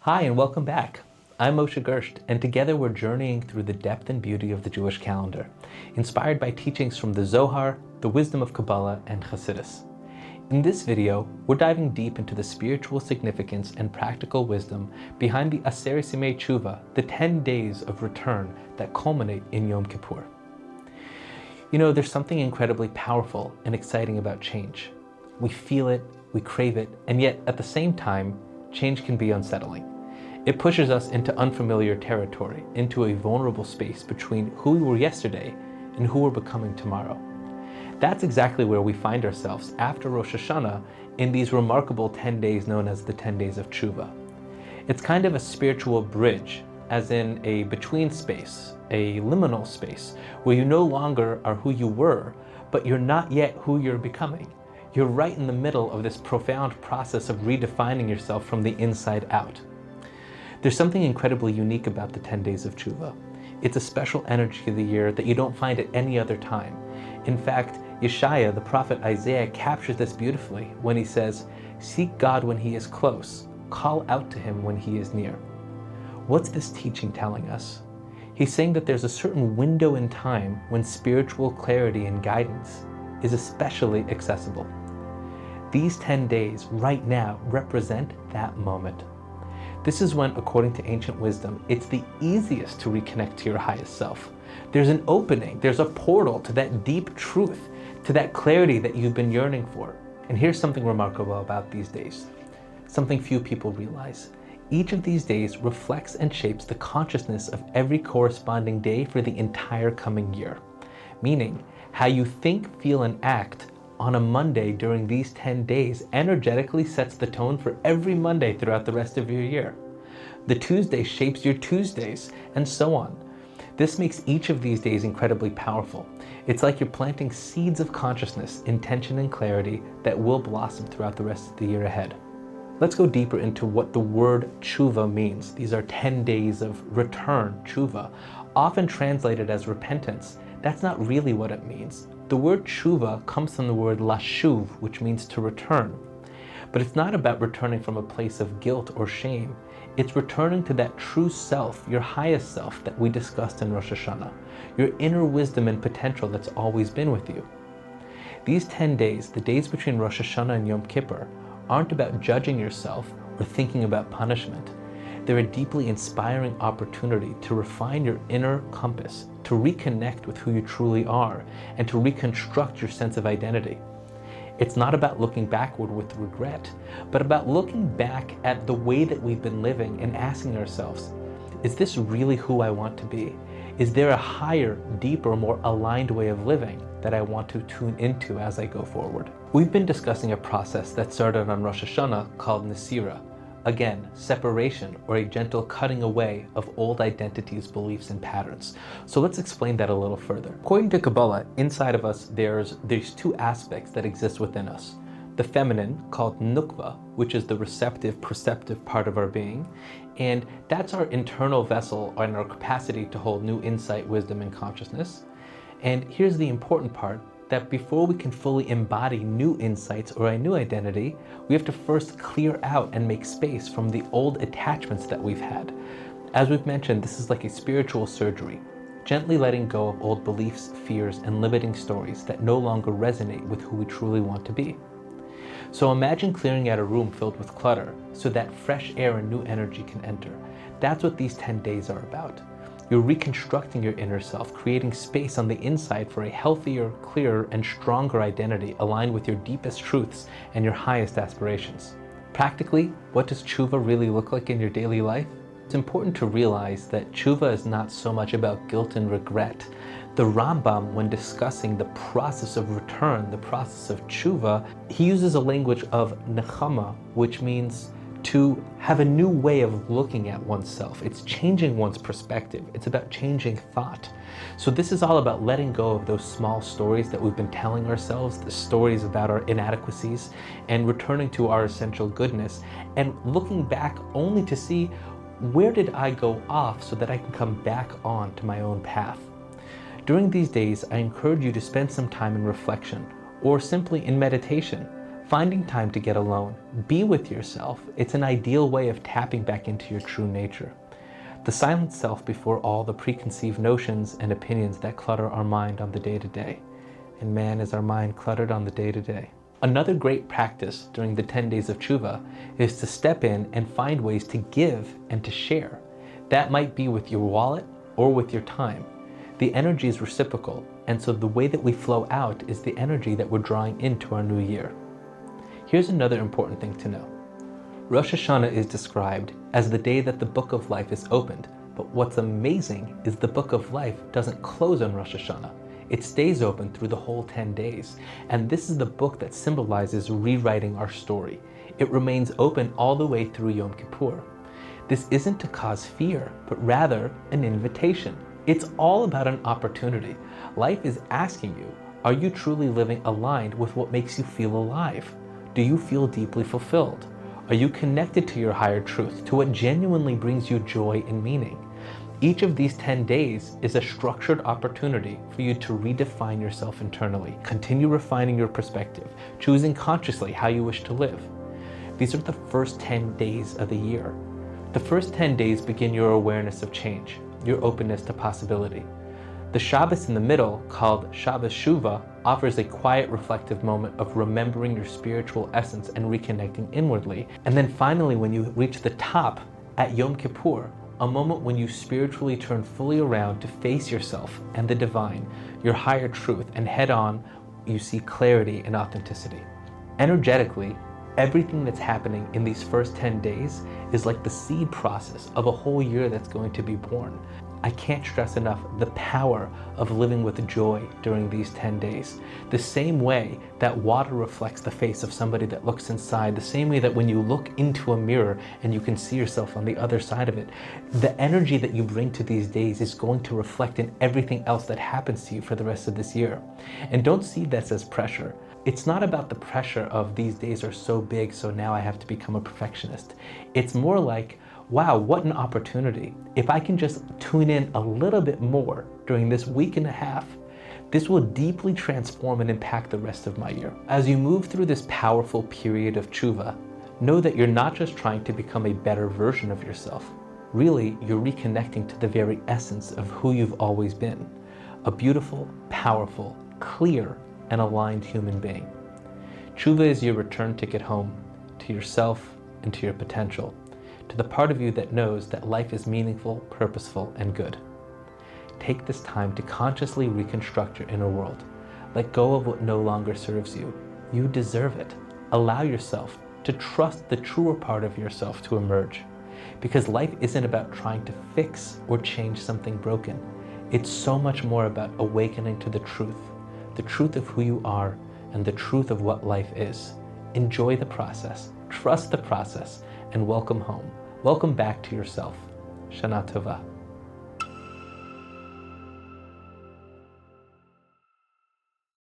Hi, and welcome back. I'm Moshe Gersht, and together we're journeying through the depth and beauty of the Jewish calendar, inspired by teachings from the Zohar, the wisdom of Kabbalah, and Hasidus. In this video, we're diving deep into the spiritual significance and practical wisdom behind the Aseret Yemei Tshuva, the 10 days of return that culminate in Yom Kippur. You know, there's something incredibly powerful and exciting about change. We feel it, we crave it, and yet at the same time, change can be unsettling. It pushes us into unfamiliar territory, into a vulnerable space between who we were yesterday and who we're becoming tomorrow. That's exactly where we find ourselves after Rosh Hashanah in these remarkable 10 days known as the 10 days of Tshuva. It's kind of a spiritual bridge, as in a between space, a liminal space, where you no longer are who you were, but you're not yet who you're becoming. You're right in the middle of this profound process of redefining yourself from the inside out. There's something incredibly unique about the 10 days of Tshuva. It's a special energy of the year that you don't find at any other time. In fact, Yeshaya, the prophet Isaiah, captures this beautifully when he says, "Seek God when he is close, call out to him when he is near." What's this teaching telling us? He's saying that there's a certain window in time when spiritual clarity and guidance is especially accessible. These 10 days right now represent that moment. This is when, according to ancient wisdom, it's the easiest to reconnect to your highest self. There's an opening, there's a portal to that deep truth, to that clarity that you've been yearning for. And here's something remarkable about these days, something few people realize. Each of these days reflects and shapes the consciousness of every corresponding day for the entire coming year. Meaning, how you think, feel, and act on a Monday during these 10 days energetically sets the tone for every Monday throughout the rest of your year. The Tuesday shapes your Tuesdays, and so on. This makes each of these days incredibly powerful. It's like you're planting seeds of consciousness, intention, and clarity that will blossom throughout the rest of the year ahead. Let's go deeper into what the word tshuva means. These are 10 days of return, tshuva, often translated as repentance. That's not really what it means. The word tshuva comes from the word lashuv, which means to return. But it's not about returning from a place of guilt or shame. It's returning to that true self, your highest self that we discussed in Rosh Hashanah, your inner wisdom and potential that's always been with you. These 10 days, the days between Rosh Hashanah and Yom Kippur, aren't about judging yourself or thinking about punishment. They're a deeply inspiring opportunity to refine your inner compass, to reconnect with who you truly are, and to reconstruct your sense of identity. It's not about looking backward with regret, but about looking back at the way that we've been living and asking ourselves, is this really who I want to be? Is there a higher, deeper, more aligned way of living that I want to tune into as I go forward? We've been discussing a process that started on Rosh Hashanah called Nesira. Again, separation, or a gentle cutting away of old identities, beliefs, and patterns. So let's explain that a little further. According to Kabbalah, inside of us, there's two aspects that exist within us. The feminine, called nukva, which is the receptive, perceptive part of our being. And that's our internal vessel and our capacity to hold new insight, wisdom, and consciousness. And here's the important part, that before we can fully embody new insights or a new identity, we have to first clear out and make space from the old attachments that we've had. As we've mentioned, this is like a spiritual surgery, gently letting go of old beliefs, fears, and limiting stories that no longer resonate with who we truly want to be. So imagine clearing out a room filled with clutter so that fresh air and new energy can enter. That's what these 10 days are about. You're reconstructing your inner self, creating space on the inside for a healthier, clearer, and stronger identity aligned with your deepest truths and your highest aspirations. Practically, what does tshuva really look like in your daily life? It's important to realize that tshuva is not so much about guilt and regret. The Rambam, when discussing the process of return, the process of tshuva, he uses a language of nechama, which means to have a new way of looking at oneself. It's changing one's perspective. It's about changing thought. So this is all about letting go of those small stories that we've been telling ourselves, the stories about our inadequacies, and returning to our essential goodness, and looking back only to see, where did I go off so that I can come back on to my own path? During these days, I encourage you to spend some time in reflection, or simply in meditation. Finding time to get alone, be with yourself, it's an ideal way of tapping back into your true nature. The silent self before all the preconceived notions and opinions that clutter our mind on the day-to-day. And man, is our mind cluttered on the day-to-day. Another great practice during the 10 days of tshuva is to step in and find ways to give and to share. That might be with your wallet or with your time. The energy is reciprocal, and so the way that we flow out is the energy that we're drawing into our new year. Here's another important thing to know. Rosh Hashanah is described as the day that the book of life is opened, but what's amazing is the book of life doesn't close on Rosh Hashanah. It stays open through the whole 10 days, and this is the book that symbolizes rewriting our story. It remains open all the way through Yom Kippur. This isn't to cause fear, but rather an invitation. It's all about an opportunity. Life is asking you, are you truly living aligned with what makes you feel alive? Do you feel deeply fulfilled? Are you connected to your higher truth, to what genuinely brings you joy and meaning? Each of these 10 days is a structured opportunity for you to redefine yourself internally, continue refining your perspective, choosing consciously how you wish to live. These are the first 10 days of the year. The first 10 days begin your awareness of change, your openness to possibility. The Shabbos in the middle, called Shabbos Shuvah, offers a quiet, reflective moment of remembering your spiritual essence and reconnecting inwardly. And then finally, when you reach the top at Yom Kippur, a moment when you spiritually turn fully around to face yourself and the divine, your higher truth, and head on, you see clarity and authenticity. Energetically, everything that's happening in these first 10 days is like the seed process of a whole year that's going to be born. I can't stress enough the power of living with joy during these 10 days. The same way that water reflects the face of somebody that looks inside, the same way that when you look into a mirror and you can see yourself on the other side of it, the energy that you bring to these days is going to reflect in everything else that happens to you for the rest of this year. And don't see this as pressure. It's not about the pressure of these days are so big, so now I have to become a perfectionist. It's more like, wow, what an opportunity. If I can just tune in a little bit more during this week and a half, this will deeply transform and impact the rest of my year. As you move through this powerful period of tshuva, know that you're not just trying to become a better version of yourself. Really, you're reconnecting to the very essence of who you've always been, a beautiful, powerful, clear, and aligned human being. Tshuva is your return ticket home to yourself and to your potential, to the part of you that knows that life is meaningful, purposeful, and good. Take this time to consciously reconstruct your inner world. Let go of what no longer serves you. You deserve it. Allow yourself to trust the truer part of yourself to emerge. Because life isn't about trying to fix or change something broken. It's so much more about awakening to the truth of who you are, and the truth of what life is. Enjoy the process, trust the process, and welcome home. Welcome back to yourself. Shana Tova.